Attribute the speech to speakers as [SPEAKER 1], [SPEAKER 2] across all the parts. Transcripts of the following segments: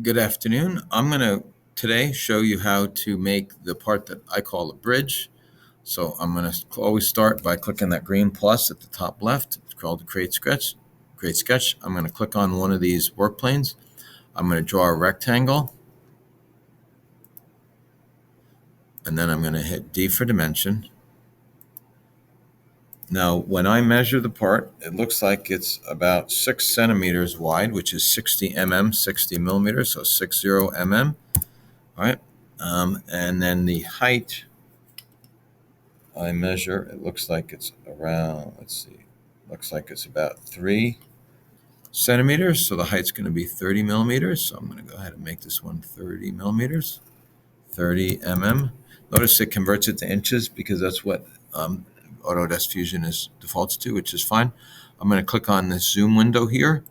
[SPEAKER 1] Good afternoon. I'm going to today show you how to make the part that I call a bridge. So I'm going to always start by clicking that green plus at the top left. It's called the Create Sketch. Create Sketch. I'm going to click on one of these work planes. I'm going to draw a rectangle. And then I'm going to hit D for dimension. Now, when I measure the part, it looks like it's about 6 centimeters wide, which is 60 mm, 60 millimeters, so 60 mm. All right. And then the height I measure, it looks like it's around, looks like it's about 3 centimeters. So the height's going to be 30 millimeters. So I'm going to go ahead and make this one 30 millimeters, 30 mm. Notice it converts it to inches because that's what Autodesk Fusion is defaults to, which is fine. I'm going to click on this zoom window here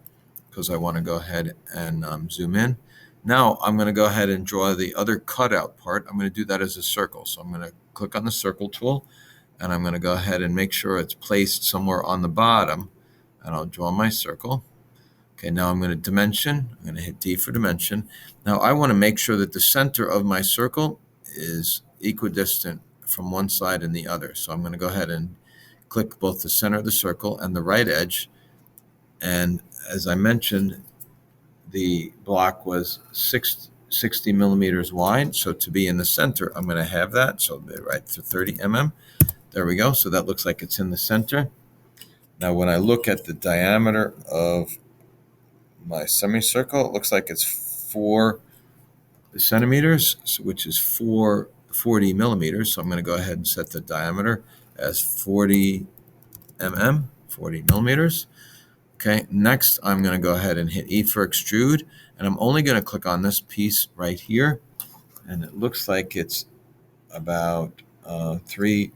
[SPEAKER 1] because I want to go ahead and zoom in. Now I'm going to go ahead and draw the other cutout part. I'm going to do that as a circle. So I'm going to click on the circle tool, and I'm going to go ahead and make sure it's placed somewhere on the bottom, and I'll draw my circle. Okay, now I'm going to dimension. I'm going to hit D for dimension. Now I want to make sure that the center of my circle is equidistant from one side and the other. So I'm going to go ahead and click both the center of the circle and the right edge. And as I mentioned, the block was 60 millimeters wide. So to be in the center, I'm going to have that. So right to 30 mm. There we go. So that looks like it's in the center. Now, when I look at the diameter of my semicircle, it looks like it's 4 centimeters, which is 40 millimeters. So I'm going to go ahead and set the diameter as 40 mm, 40 millimeters. Okay, next I'm going to go ahead and hit E for extrude, and I'm only going to click on this piece right here, and it looks like it's about 3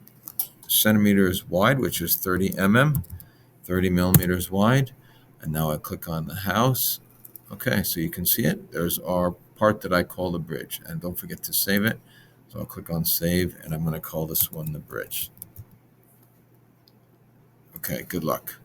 [SPEAKER 1] centimeters wide, which is 30 mm, 30 millimeters wide. And now I click on the house. Okay, so you can see it. There's our part that I call the bridge, and don't forget to save it. So I'll click on save, and I'm going to call this one the bridge. Okay, good luck.